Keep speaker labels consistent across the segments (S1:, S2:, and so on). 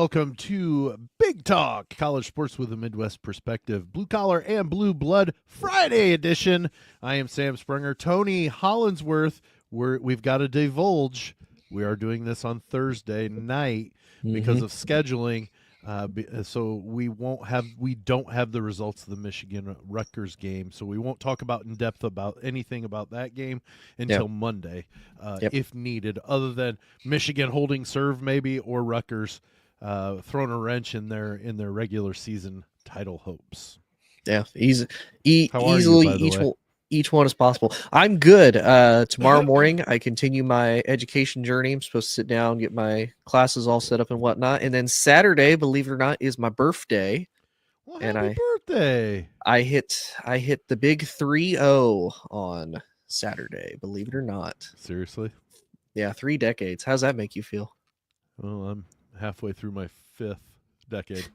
S1: welcome to Big Talk, college sports with a Midwest perspective, blue collar and blue blood Friday edition. I am Sam Springer. Tony Hollinsworth, we've got to divulge. We are doing this on Thursday night because of scheduling. So we don't have the results of the Michigan Rutgers game, so we won't talk about in depth about anything about that game until Monday, if needed. Other than Michigan holding serve, maybe, or Rutgers throwing a wrench in their regular season title hopes.
S2: Yeah,
S1: How are you, by the way?
S2: Each one is possible. I'm good. Tomorrow morning, I continue my education journey. I'm supposed to sit down, get my classes all set up and whatnot. And then Saturday, believe it or not, is my birthday.
S1: Well, happy birthday.
S2: I hit the big 3-0 on Saturday, believe it or not.
S1: Seriously?
S2: Yeah, 3 decades. How's that make you feel?
S1: Well, I'm halfway through my 5th decade.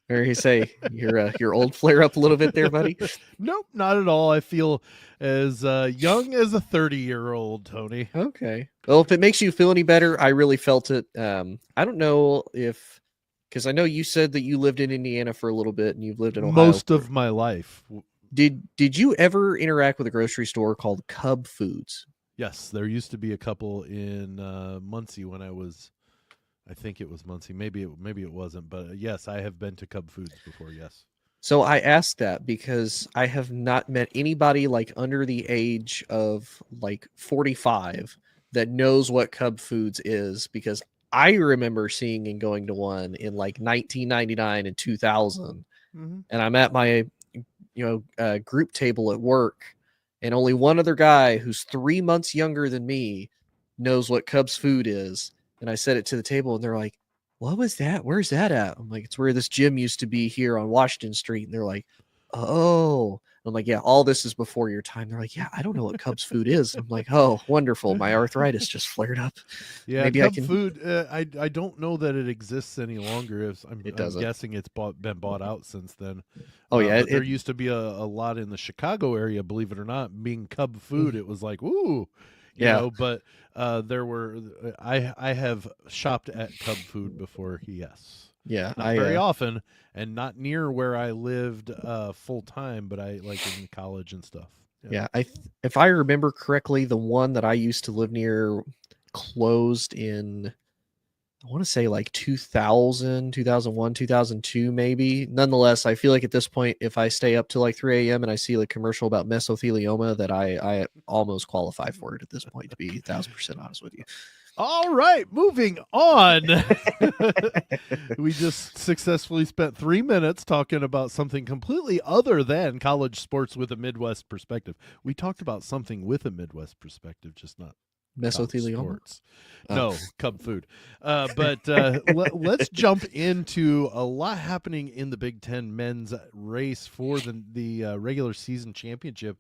S2: Or you say your old flare up a little bit there, buddy?
S1: Nope, not at all. I feel as young as a 30-year-old, Tony.
S2: Okay. Well, if it makes you feel any better, I really felt it. I don't know because I know you said that you lived in Indiana for a little bit and you've lived in Ohio
S1: most of my life.
S2: Did you ever interact with a grocery store called Cub Foods?
S1: Yes, there used to be a couple in Muncie when I think it was Muncie. Maybe it wasn't, but yes, I have been to Cub Foods before. Yes.
S2: So I asked that because I have not met anybody like under the age of like 45 that knows what Cub Foods is, because I remember seeing and going to one in like 1999 and 2000, and I'm at my group table at work, and only one other guy who's 3 months younger than me knows what Cub's food is. And I said it to the table, and they're like, "What was that? Where's that at?" I'm like, "It's where this gym used to be here on Washington Street." And they're like, "Oh." I'm like, "Yeah, all this is before your time." They're like, "Yeah, I don't know what Cub's food is." I'm like, "Oh, wonderful. My arthritis just flared up."
S1: Yeah, maybe Cub food, I don't know that it exists any longer. I'm guessing it's been bought out since then.
S2: Oh, yeah.
S1: There used to be a lot in the Chicago area, believe it or not, being Cub food. It was like, ooh. You know, but there were I have shopped at Cub Food before. Yes, not very often, and not near where I lived full time, but I like in college and stuff.
S2: Yeah, if I remember correctly, the one that I used to live near closed in, I want to say like 2000, 2001, 2002, maybe. Nonetheless, I feel like at this point, if I stay up till like 3 a.m. and I see a commercial about mesothelioma, that I almost qualify for it at this point, to be 1,000% honest with you.
S1: All right, moving on. We just successfully spent 3 minutes talking about something completely other than college sports with a Midwest perspective. We talked about something with a Midwest perspective, just not
S2: mesothelioma.
S1: No, Cub food. But let's jump into a lot happening in the Big Ten men's race for the regular season championship.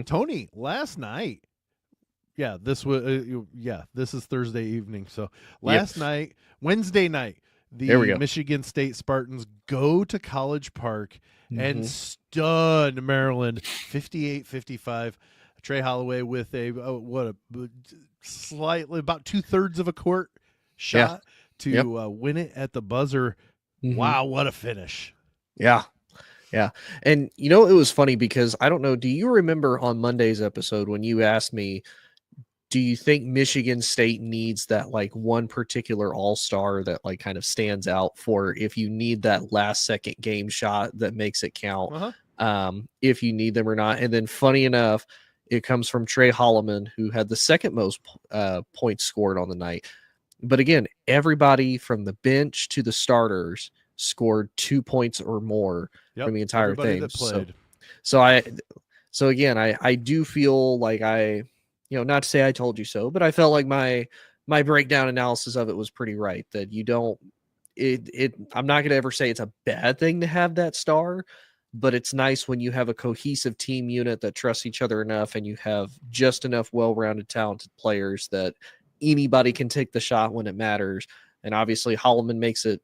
S1: Tony, last night. Yeah, this is Thursday evening. So last night, Wednesday night, the Michigan State Spartans go to College Park and stun Maryland 58-55. Trey Holloway with slightly about 2/3 of a court shot to win it at the buzzer. Wow, what a finish.
S2: Yeah. And it was funny because I don't know, do you remember on Monday's episode when you asked me, do you think Michigan State needs that like one particular all-star that like kind of stands out for if you need that last second game shot that makes it count, if you need them or not? And then funny enough, it comes from Trey Holloman, who had the second most points scored on the night. But again, everybody from the bench to the starters scored 2 points or more from the entire thing. So again, I do feel like not to say I told you so, but I felt like my breakdown analysis of it was pretty right. That you don't, I'm not going to ever say it's a bad thing to have that star, but it's nice when you have a cohesive team unit that trusts each other enough and you have just enough well-rounded, talented players that anybody can take the shot when it matters. And obviously Holloman makes it.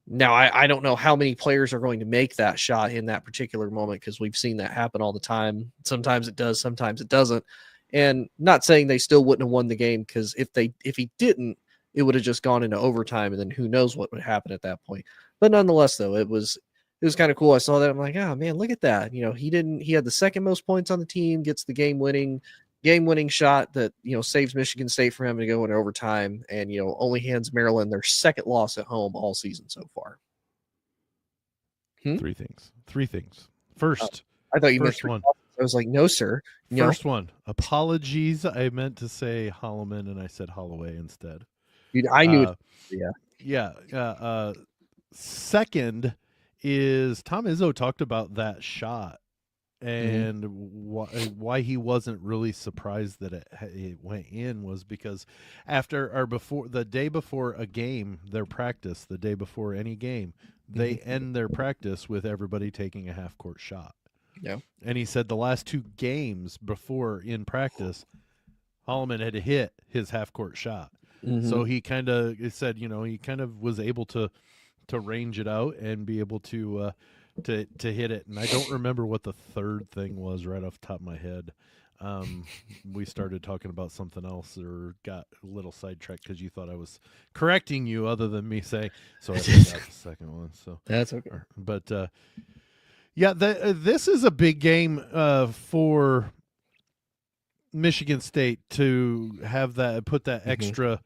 S2: Now, I don't know how many players are going to make that shot in that particular moment, because we've seen that happen all the time. Sometimes it does, sometimes it doesn't. And not saying they still wouldn't have won the game, because if he didn't, it would have just gone into overtime, and then who knows what would happen at that point. But nonetheless, though, it was kind of cool. I saw that. I'm like, oh man, look at that. He had the second most points on the team, gets the game winning shot that saves Michigan State from having to go into overtime, and only hands Maryland their second loss at home all season so far.
S1: Three things. First,
S2: I thought you meant
S1: first one.
S2: I was like, no, sir.
S1: First one. Apologies. I meant to say Holloman, and I said Holloway instead.
S2: Dude, I knew.
S1: Yeah. Second is Tom Izzo talked about that shot and why he wasn't really surprised that it went in was because the day before a game, their practice, the day before any game, they end their practice with everybody taking a half court shot.
S2: Yeah.
S1: And he said the last two games before in practice, Holloman had hit his half court shot. So he kind of said, he kind of was able to range it out and be able to hit it. And I don't remember what the third thing was right off the top of my head. We started talking about something else or got a little sidetracked because you thought I was correcting you other than me saying, so I forgot the second one. So
S2: that's okay.
S1: But this is a big game for Michigan State to have put that extra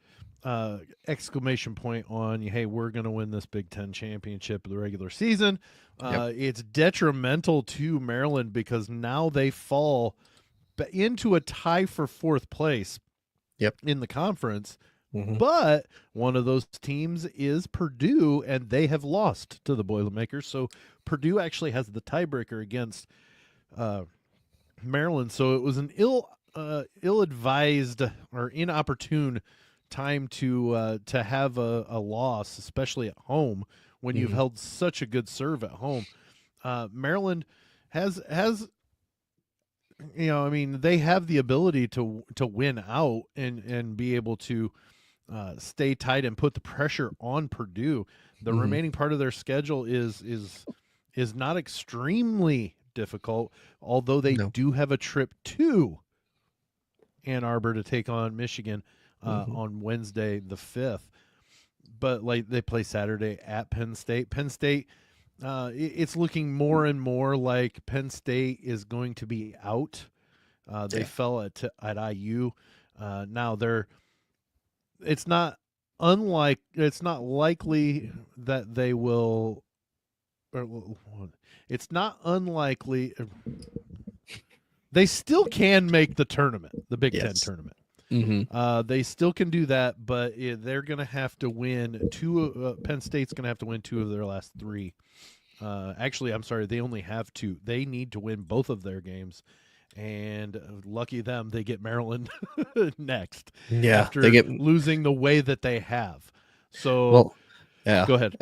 S1: exclamation point on, hey, we're going to win this Big Ten championship of the regular season. It's detrimental to Maryland because now they fall into a tie for fourth place in the conference. But one of those teams is Purdue, and they have lost to the Boilermakers. So Purdue actually has the tiebreaker against Maryland. So it was an ill-advised or inopportune time to have a loss, especially at home when you've held such a good serve at home. Maryland has they have the ability to win out and be able to stay tight and put the pressure on Purdue. The remaining part of their schedule is not extremely difficult, although they do have a trip to Ann Arbor to take on Michigan on Wednesday the 5th. But they play Saturday at Penn State. Penn State, it's looking more and more like Penn State is going to be out. They fell at IU. Now it's not likely that they will. It's not unlikely. They still can make the tournament, the Big Ten tournament. They still can do that, but they're going to have to win Penn State's going to have to win 2 of their last 3. Actually, I'm sorry, they only have 2. They need to win both of their games, and lucky them, they get Maryland next.
S2: Yeah,
S1: after
S2: they get
S1: losing the way that they have. So, go ahead.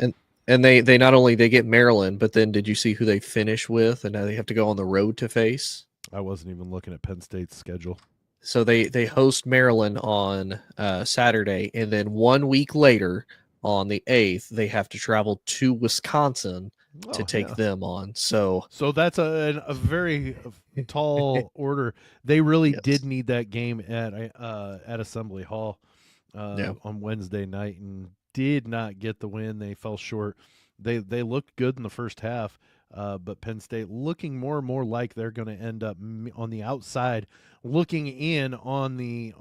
S2: And they not only they get Maryland, but then did you see who they finish with? And now they have to go on the road to face.
S1: I wasn't even looking at Penn State's schedule.
S2: So they host Maryland on Saturday, and then 1 week later, on the 8th, they have to travel to Wisconsin to take them on. So
S1: that's a very tall order. They really did need that game at Assembly Hall on Wednesday night and did not get the win. They fell short. They looked good in the first half. But Penn State looking more and more like they're going to end up on the outside, looking in on the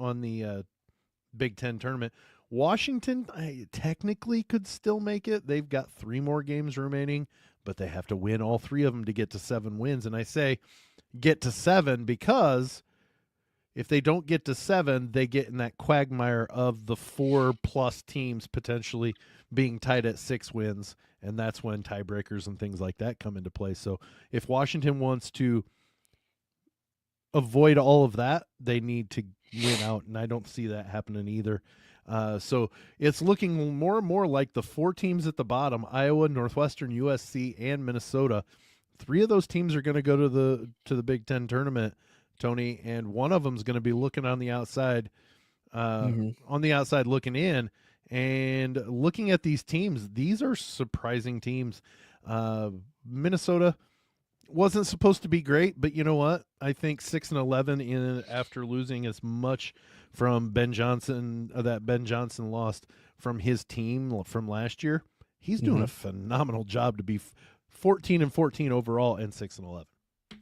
S1: Big Ten tournament. Washington technically could still make it. They've got 3 more games remaining, but they have to win all 3 of them to get to 7 wins. And I say get to 7 because if they don't get to 7, they get in that quagmire of the 4+ teams potentially being tied at 6 wins. And that's when tiebreakers and things like that come into play. So if Washington wants to avoid all of that, they need to win out. And I don't see that happening either. So it's looking more and more like the 4 teams at the bottom, Iowa, Northwestern, USC, and Minnesota. 3 of those teams are going to go to the Big Ten tournament, Tony, and one of them is going to be looking on the outside, looking in. And looking at these teams, these are surprising teams. Minnesota wasn't supposed to be great, but you know what? I think 6-11 after losing as much from Ben Johnson that Ben Johnson lost from his team from last year. He's doing a phenomenal job to be 14-14 overall and 6-11.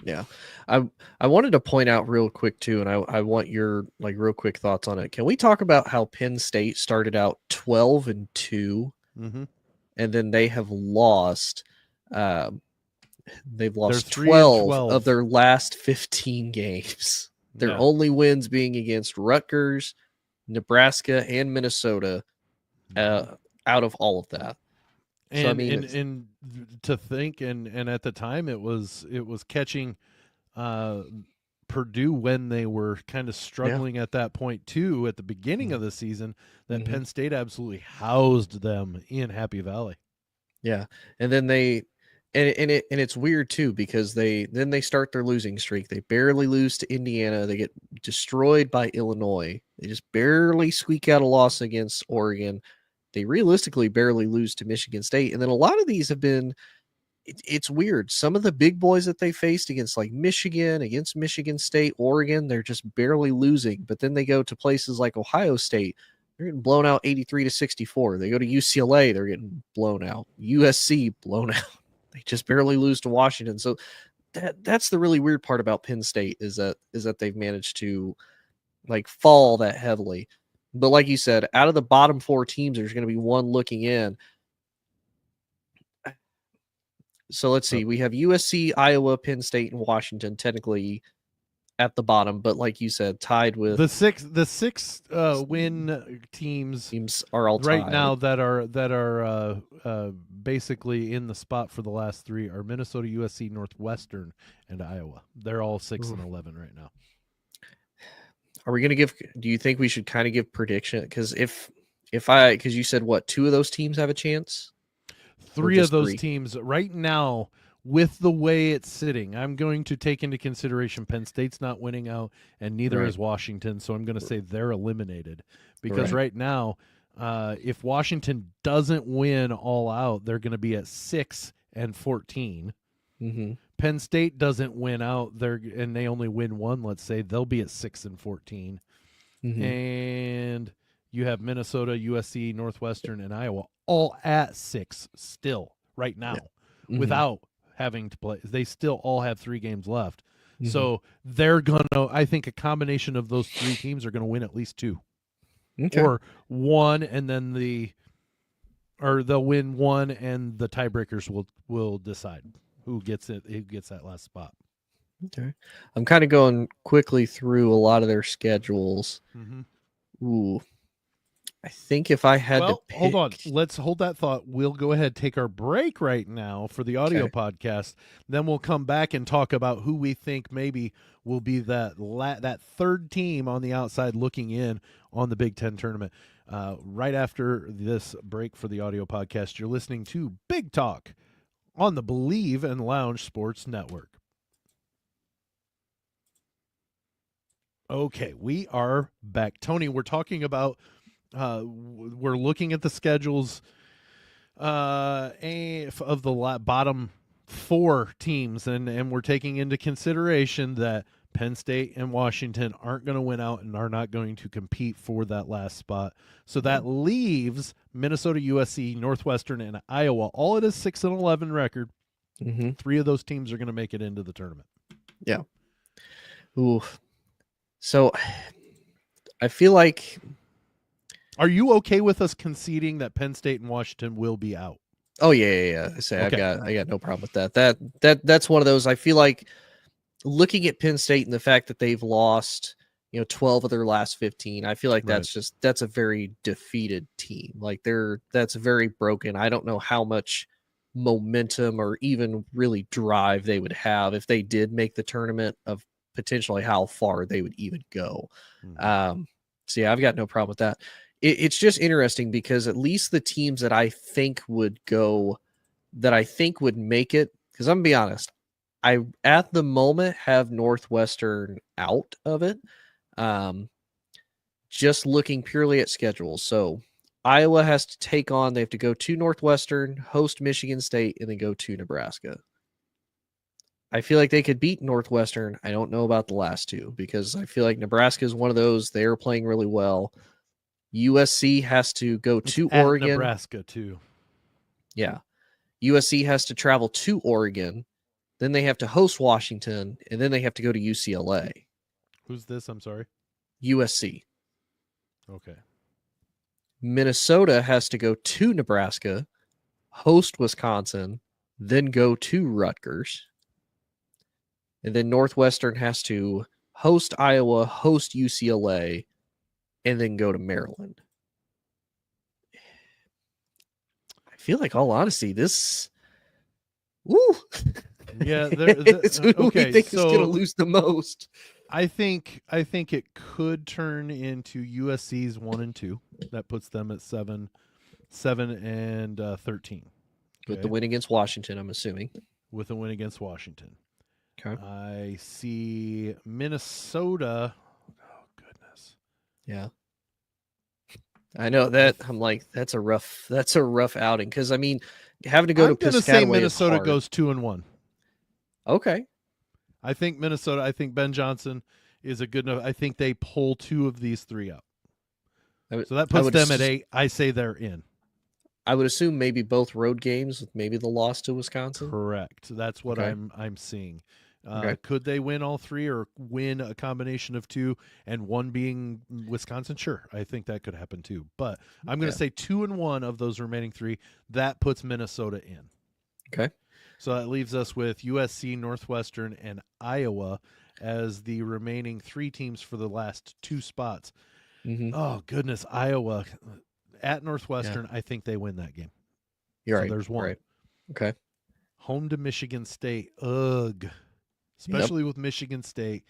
S2: Yeah. I wanted to point out real quick too, and I want your like real quick thoughts on it. Can we talk about how Penn State started out 12-2,
S1: Mm-hmm.
S2: and then they have lost they've
S1: They're
S2: lost
S1: 3-12
S2: 12 of their last 15 games. Their
S1: Yeah.
S2: only wins being against Rutgers, Nebraska, and Minnesota out of all of that.
S1: And
S2: So I mean,
S1: and to think and at the time it was catching Purdue when they were kind of struggling at that point too at the beginning of the season that Penn State absolutely housed them in Happy Valley.
S2: Yeah. And then it's weird too because they start their losing streak. They barely lose to Indiana. They get destroyed by Illinois. They just barely squeak out a loss against Oregon. They realistically barely lose to Michigan State. And then a lot of these have been it's weird. Some of the big boys that they faced against like Michigan, against Michigan State, Oregon, they're just barely losing. But then they go to places like Ohio State, they're getting blown out 83-64. They go to UCLA, they're getting blown out. USC blown out. They just barely lose to Washington. So that's the really weird part about Penn State is that they've managed to like fall that heavily. But like you said, out of the bottom four teams, there's going to be one looking in. So let's see. We have USC, Iowa, Penn State, and Washington technically at the bottom, but like you said, tied with
S1: the six win teams
S2: are all
S1: right
S2: tied
S1: now that are basically in the spot for the last three are Minnesota, USC, Northwestern, and Iowa. They're all 6-11 right now.
S2: Are we going to do you think we should kind of give prediction? Because because you said what, two of those teams have a chance?
S1: Three of those teams right now, with the way it's sitting, I'm going to take into consideration Penn State's not winning out, and neither is Washington. So I'm going to say they're eliminated because right now, if Washington doesn't win all out, they're going to be at 6-14. Penn State doesn't win out, and they only win one. Let's say they'll be at 6-14, and you have Minnesota, USC, Northwestern, and Iowa all at 6 still right now without having to play. They still all have 3 games left. So they're going to, I think a combination of those 3 teams are going to win at least 2. Or one, and then they'll win one, and the tiebreakers will decide who gets that last spot.
S2: Okay. I'm kind of going quickly through a lot of their schedules. Ooh. I think if I had to pick...
S1: hold on. Let's hold that thought. We'll go ahead, take our break right now for the audio podcast. Then we'll come back and talk about who we think maybe will be that third team on the outside looking in on the Big Ten tournament. Right after this break for the audio podcast, you're listening to Big Talk on the Believe and Lounge Sports Network. Okay, we are back. Tony, we're talking about we're looking at the schedules of the bottom 4 teams, and we're taking into consideration that Penn State and Washington aren't going to win out and are not going to compete for that last spot. So that leaves Minnesota, USC, Northwestern, and Iowa all at a 6-11 record. 3 of those teams are going to make it into the tournament.
S2: Yeah. Ooh. So I feel like...
S1: Are you okay with us conceding that Penn State and Washington will be out?
S2: Oh yeah. I got no problem with that. That's one of those. I feel like looking at Penn State and the fact that they've lost, 12 of their last 15, I feel like that's a very defeated team. Like that's very broken. I don't know how much momentum or even really drive they would have if they did make the tournament, of potentially how far they would even go. So yeah, I've got no problem with that. It's just interesting because at least the teams that I think would make it, because I'm gonna be honest, I at the moment have Northwestern out of it. Just looking purely at schedules. So Iowa has to they have to go to Northwestern, host Michigan State, and then go to Nebraska. I feel like they could beat Northwestern. I don't know about the last two because I feel like Nebraska is one of those. They're playing really well. USC has to go
S1: It's
S2: to
S1: at
S2: Oregon.
S1: Nebraska too.
S2: Yeah. USC has to travel to Oregon. Then they have to host Washington. And then they have to go to UCLA.
S1: Who's this? I'm sorry.
S2: USC.
S1: Okay.
S2: Minnesota has to go to Nebraska, host Wisconsin, then go to Rutgers. And then Northwestern has to host Iowa, host UCLA, and then go to Maryland. I feel like, all honesty, this. Woo!
S1: Yeah.
S2: It's who do we
S1: Okay.
S2: think is going to
S1: So
S2: lose the most?
S1: I think it could turn into USC's 1 and 2. That puts them at 7 and 13.
S2: With the win against Washington, I'm assuming.
S1: With a win against Washington.
S2: Okay.
S1: I see Minnesota. Oh goodness.
S2: Yeah. I know that. I'm like, that's a rough outing because I mean, having to go
S1: I'm
S2: to
S1: going to say Minnesota goes 2 and 1.
S2: Okay.
S1: I think Minnesota. I think Ben Johnson is a good enough. I think they pull 2 of these 3 up. So that puts them at 8. I say they're in.
S2: I would assume maybe both road games with maybe the loss to Wisconsin.
S1: Correct. That's what I'm seeing. Could they win all 3 or win a combination of 2 and 1 being Wisconsin? Sure. I think that could happen too. But I'm going to say 2 and 1 of those remaining 3. That puts Minnesota in.
S2: Okay.
S1: So that leaves us with USC, Northwestern, and Iowa as the remaining 3 teams for the last 2 spots.
S2: Mm-hmm.
S1: Oh, goodness. Iowa at Northwestern, I think they win that game.
S2: You're
S1: so
S2: right.
S1: There's 1.
S2: Right. Okay.
S1: Home to Michigan State. Ugh. Especially with Michigan State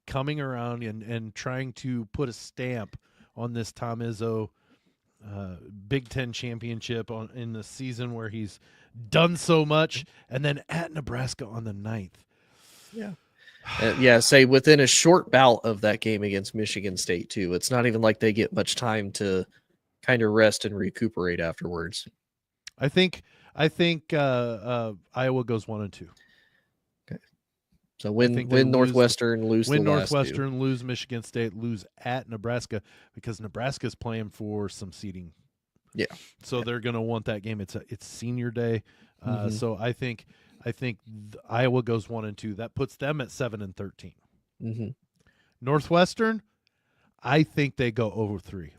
S1: coming around and trying to put a stamp on this Tom Izzo Big Ten championship in the season where he's done so much, and then at Nebraska on the 9th.
S2: Yeah. Say within a short bout of that game against Michigan State too. It's not even like they get much time to kind of rest and recuperate afterwards.
S1: I think Iowa goes 1 and 2.
S2: Okay. So win Northwestern, lose
S1: win
S2: the last
S1: Northwestern,
S2: 2.
S1: lose Michigan State, lose at Nebraska because Nebraska's playing for some seeding.
S2: Yeah.
S1: So they're going to want that game. It's senior day. So I think Iowa goes 1 and 2. That puts them at 7 and 13.
S2: Mm-hmm.
S1: Northwestern, I think they go over 3.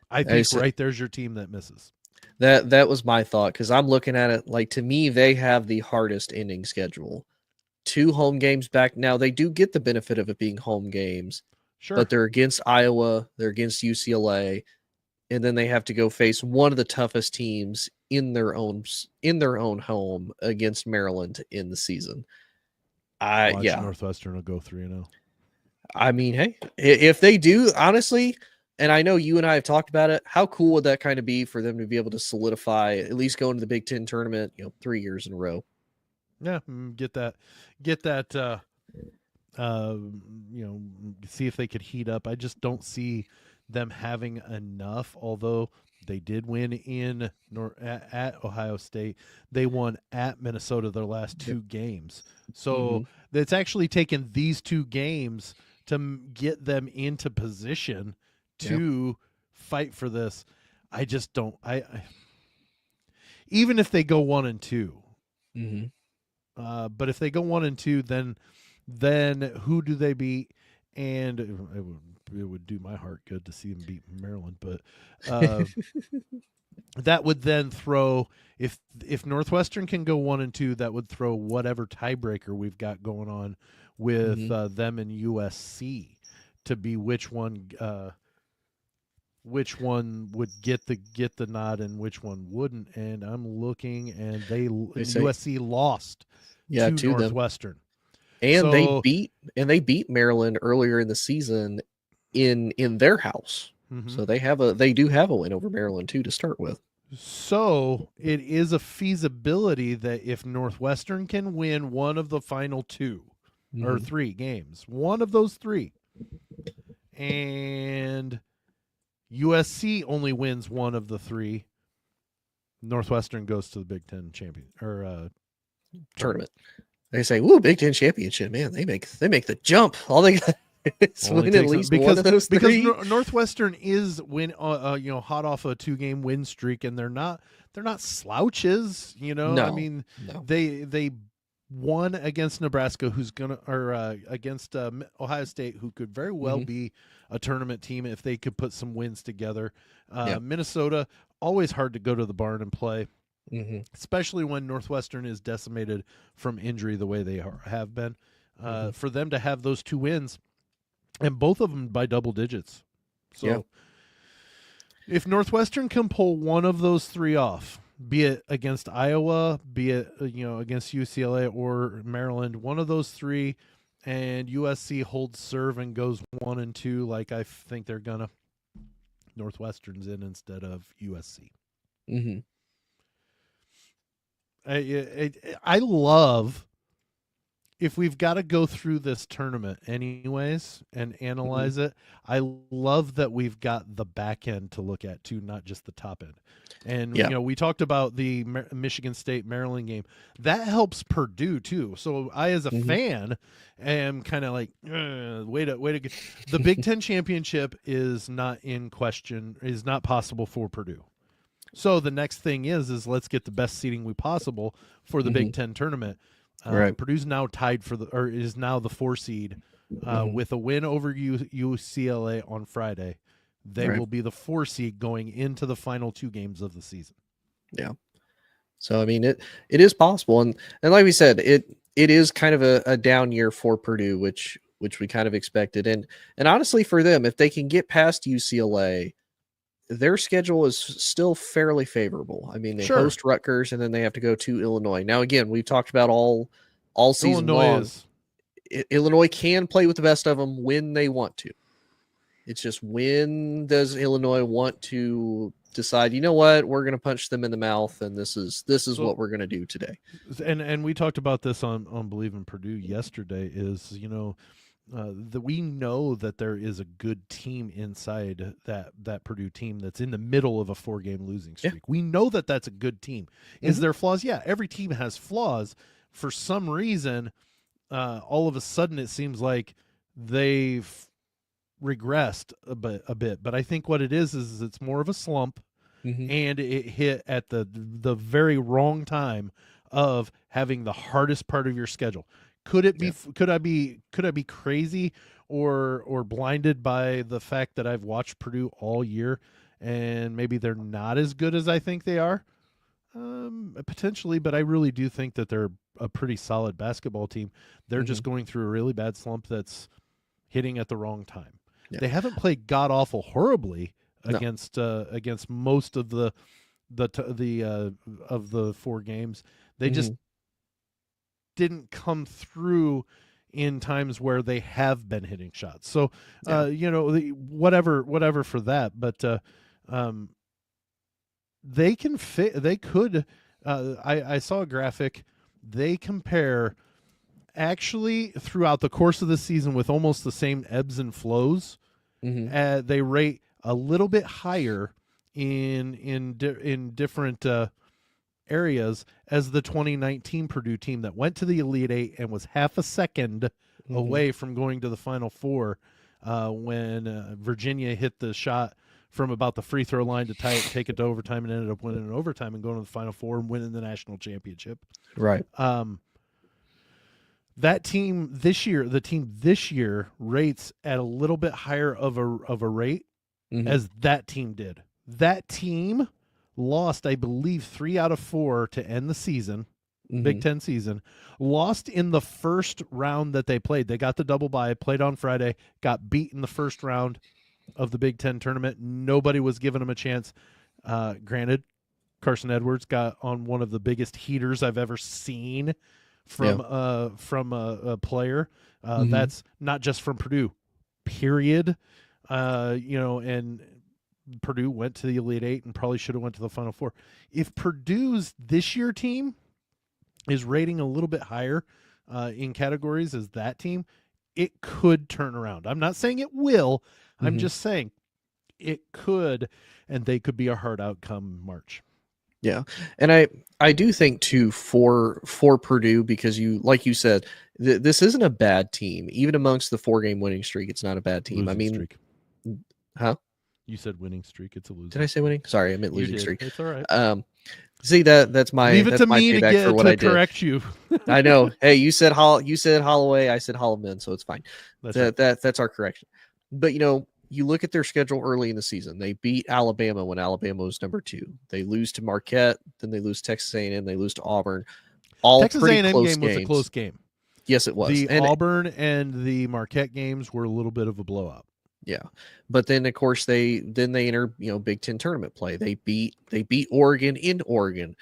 S1: I think right there's your team that misses.
S2: That was my thought because I'm looking at it like, to me, they have the hardest ending schedule. 2 home games back. Now they do get the benefit of it being home games,
S1: sure,
S2: but they're against Iowa, they're against UCLA, and then they have to go face one of the toughest teams in their own home against Maryland in the season.
S1: Northwestern will go 3-0.
S2: I mean, hey, if they do, honestly, and I know you and I have talked about it, how cool would that kind of be for them to be able to solidify, at least go into the Big Ten tournament, 3 years in a row?
S1: Yeah, get that, see if they could heat up. I just don't see them having enough, although they did win at Ohio State. They won at Minnesota their last 2 games. So it's actually taken these 2 games to get them into position to fight for this. I just don't. I even if they go 1 and 2, but if they go 1 and 2, then who do they beat? And it would do my heart good to see them beat Maryland, but that would then throw, if Northwestern can go 1 and 2, that would throw whatever tiebreaker we've got going on with them and USC to be which one would get the nod and which one wouldn't. And I'm looking, and USC lost to Northwestern.
S2: And they beat Maryland earlier in the season in their house. So they do have a win over Maryland too to start with.
S1: So it is a feasibility that if Northwestern can win one of the final 2 or 3 games, one of those 3, and USC only wins one of the 3, Northwestern goes to the Big Ten champion or
S2: tournament. They say, "Woo, Big Ten championship, man! They make the jump. All they got is
S1: Only
S2: win at
S1: takes
S2: least
S1: because
S2: one of those
S1: because
S2: three."
S1: Northwestern is hot off a 2-game win streak, and they're not slouches. I
S2: No,
S1: mean,
S2: no.
S1: they won against Nebraska, against Ohio State, who could very well
S2: Mhm.
S1: be a tournament team if they could put some wins together.
S2: Yeah.
S1: Minnesota, always hard to go to the barn and play,
S2: hmm
S1: especially when Northwestern is decimated from injury the way they have been.
S2: hmm
S1: For them to have those 2 wins, and both of them by double digits. So
S2: Yeah.
S1: if Northwestern can pull one of those 3 off, be it against Iowa, be it against UCLA or Maryland, one of those 3, and USC holds serve and goes 1-2, like I think they're gonna, Northwestern's in instead of USC.
S2: hmm
S1: I love, if we've got to go through this tournament anyways and analyze it, I love that we've got the back end to look at too, not just the top end. And
S2: Yeah.
S1: we talked about the Michigan State Maryland game. That helps Purdue too. So I, as a
S2: Mhm.
S1: fan, am kind of like, way to get. The Big Ten championship is not in question, is not possible for Purdue. So the next thing is let's get the best seeding we possible for the Big Ten tournament.
S2: Right.
S1: Purdue's now tied is now the 4 seed
S2: Mhm.
S1: with a win over UCLA on Friday. They
S2: Right.
S1: will be the 4 seed going into the final 2 games of the season.
S2: Yeah. So I mean, it is possible, and like we said, it is kind of a down year for Purdue, which we kind of expected, and honestly for them, if they can get past UCLA, their schedule is still fairly favorable. I mean, they
S1: Sure.
S2: host Rutgers, and then they have to go to Illinois. Now, again, we've talked about all season
S1: Illinois
S2: long.
S1: is
S2: Illinois can play with the best of them when they want to. It's just, when does Illinois want to decide, you know what, we're going to punch them in the mouth, and this is what we're going to do today.
S1: And we talked about this on Believe in Purdue yesterday, is that we know that there is a good team inside that Purdue team that's in the middle of a 4-game losing streak.
S2: Yeah.
S1: We know that that's a good team. Is there flaws? Yeah, every team has flaws. For some reason, all of a sudden it seems like they've regressed a bit. But I think what it is it's more of a slump, and it hit at the very wrong time of having the hardest part of your schedule. Could it be?
S2: Yeah.
S1: Could I be crazy or blinded by the fact that I've watched Purdue all year and maybe they're not as good as I think they are? Potentially, but I really do think that they're a pretty solid basketball team. They're just going through a really bad slump that's hitting at the wrong time.
S2: Yeah.
S1: They haven't played god awful horribly
S2: No.
S1: against most of the of the 4 games. They just didn't come through in times where they have been hitting shots. So, whatever for that, but they can fit. They could. I saw a graphic. They compare actually throughout the course of the season with almost the same ebbs and flows. They rate a little bit higher in different areas as the 2019 Purdue team that went to the Elite Eight and was half a second away from going to the Final Four when Virginia hit the shot from about the free throw line to tie it, take it to overtime, and ended up winning in overtime and going to the Final Four and winning the national championship.
S2: Right.
S1: That team this year, rates at a little bit higher of a rate as that team did. That team lost, I believe, 3 out of 4 to end the season, Big Ten season. Lost in the first round that they played. They got the double bye, played on Friday, got beat in the first round of the Big Ten tournament. Nobody was giving them a chance. Granted, Carson Edwards got on one of the biggest heaters I've ever seen from a player. That's not just from Purdue, period. And Purdue went to the Elite Eight and probably should have went to the Final Four. If Purdue's this year team is rating a little bit higher in categories as that team, it could turn around. I'm not saying it will. I'm just saying it could, and they could be a hard outcome March.
S2: Yeah. And I do think too for Purdue, because like you said, this isn't a bad team. Even amongst the 4-game winning streak, it's not a bad team.
S1: Losing streak.
S2: Huh?
S1: You said winning streak. It's a losing.
S2: Did I say winning? Sorry, I meant
S1: You
S2: losing
S1: did.
S2: streak.
S1: It's all right.
S2: See, that's my
S1: Leave it to
S2: my
S1: me to
S2: payback
S1: get
S2: for what I did.
S1: correct you.
S2: I know. Hey, you said Holloway, I said Holloman, so it's fine. That's our correction. But you look at their schedule early in the season. They beat Alabama when Alabama was number 2. They lose to Marquette, then they lose to Texas A&M, they lose to Auburn. All
S1: Texas
S2: pretty
S1: A&M
S2: close
S1: game
S2: games.
S1: was a close game.
S2: Yes, it was.
S1: The Auburn and the Marquette games were a little bit of a blowout.
S2: Yeah, but then of course they enter Big Ten tournament play. They beat Oregon in Oregon,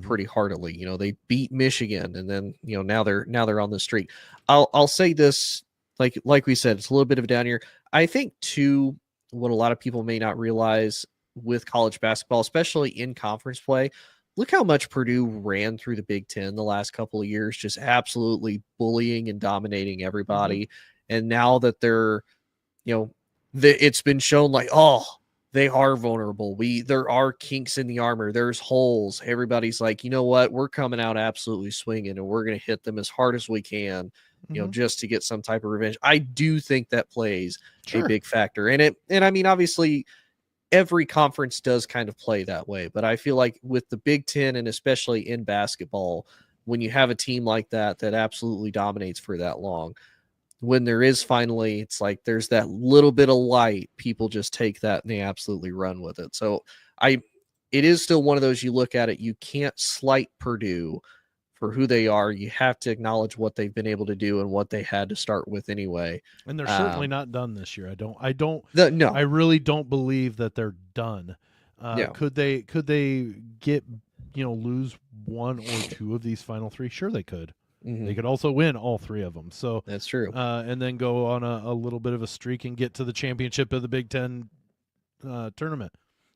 S2: pretty heartily. They beat Michigan, and then now they're on the streak. I'll say this, like we said, it's a little bit of a down year. I think too, what a lot of people may not realize with college basketball, especially in conference play, look how much Purdue ran through the Big Ten the last couple of years, just absolutely bullying and dominating everybody. And now that they're it's been shown like, oh, they are vulnerable. There are kinks in the armor. There's holes. Everybody's like, you know what? We're coming out absolutely swinging, and we're going to hit them as hard as we can, just to get some type of revenge. I do think that plays a big factor in it. And I mean, obviously, every conference does kind of play that way. But I feel like with the Big Ten, and especially in basketball, when you have a team like that absolutely dominates for that long, when there is finally, it's like there's that little bit of light, people just take that and they absolutely run with it. So it is still one of those, you look at it, you can't slight Purdue for who they are. You have to acknowledge what they've been able to do and what they had to start with anyway.
S1: And they're certainly not done this year.
S2: No,
S1: I really don't believe that they're done. Could they get, lose 1 or 2 of these final 3? Sure, they could. They could also win all 3 of them. So
S2: that's true.
S1: And then go on a little bit of a streak and get to the championship of the Big Ten tournament.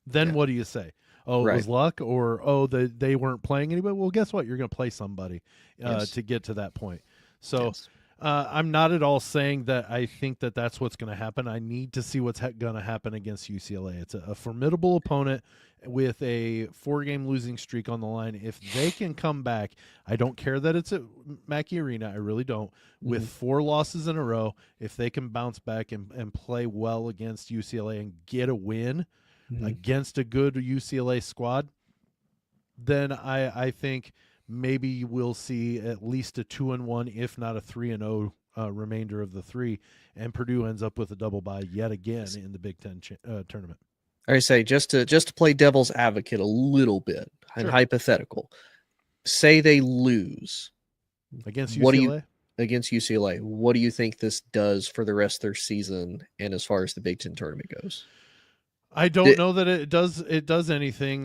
S1: Then what do you say? Oh, it was luck, or they weren't playing anybody. Well, guess what? You're going to play somebody to get to that point. So I'm not at all saying that I think that that's what's going to happen. I need to see what's going to happen against UCLA. It's a formidable opponent with a 4-game losing streak on the line. If they can come back, I don't care that it's at Mackey Arena. I really don't. With 4 losses in a row, if they can bounce back and play well against UCLA and get a win against a good UCLA squad, then I think maybe we'll see at least a 2-1, if not a 3-0 remainder of the 3, and Purdue ends up with a double bye yet again in the Big Ten tournament.
S2: I say, just to play devil's advocate a little bit, and hypothetical, say they lose
S1: against UCLA.
S2: Against UCLA, what do you think this does for the rest of their season and as far as the Big Ten tournament goes?
S1: I don't know that it does anything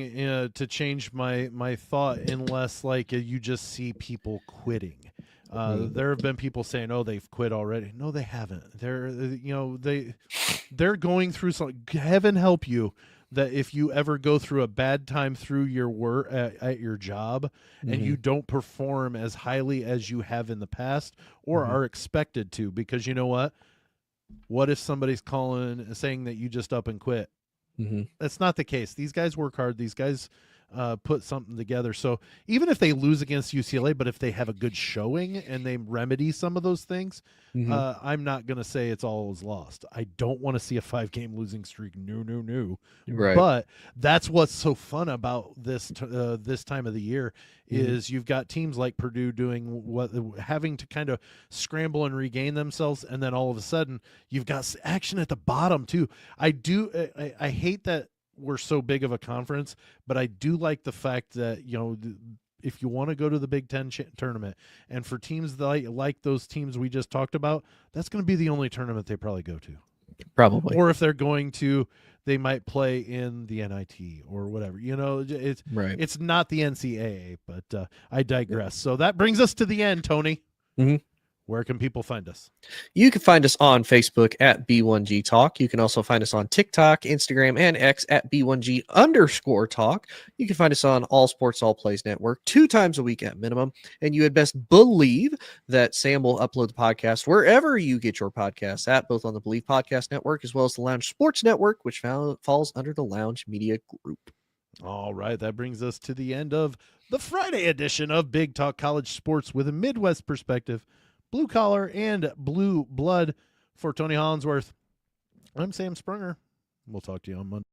S1: to change my thought, unless you just see people quitting. There have been people saying, "Oh, they've quit already." No, they haven't. They're going through something. Heaven help you that if you ever go through a bad time through your work at your job and you don't perform as highly as you have in the past or are expected to, because you know what? What if somebody's calling saying that you just up and quit? That's not the case. These guys work hard. These guys put something together. So even if they lose against UCLA, but if they have a good showing and they remedy some of those things, I'm not going to say it's all is lost. I don't want to see a 5-game losing streak. No.
S2: Right.
S1: But that's what's so fun about this time of the year is you've got teams like Purdue having to kind of scramble and regain themselves, and then all of a sudden you've got action at the bottom too. I hate that we're so big of a conference, but I do like the fact that, if you want to go to the Big Ten tournament, and for teams like those teams we just talked about, that's going to be the only tournament they probably go to.
S2: Probably.
S1: Or if they're going to, they might play in the NIT or whatever. It's not the NCAA, but I digress. So that brings us to the end, Tony. Where can people find us?
S2: You can find us on Facebook at B1G Talk. You can also find us on TikTok, Instagram, and X at B1G_Talk. You can find us on All Sports, All Plays Network 2 times a week at minimum. And you had best believe that Sam will upload the podcast wherever you get your podcasts at, both on the Believe Podcast Network as well as the Lounge Sports Network, which falls under the Lounge Media Group.
S1: All right, that brings us to the end of the Friday edition of Big Talk College Sports with a Midwest perspective, blue collar and blue blood. For Tony Hollinsworth, I'm Sam Sprunger. We'll talk to you on Monday.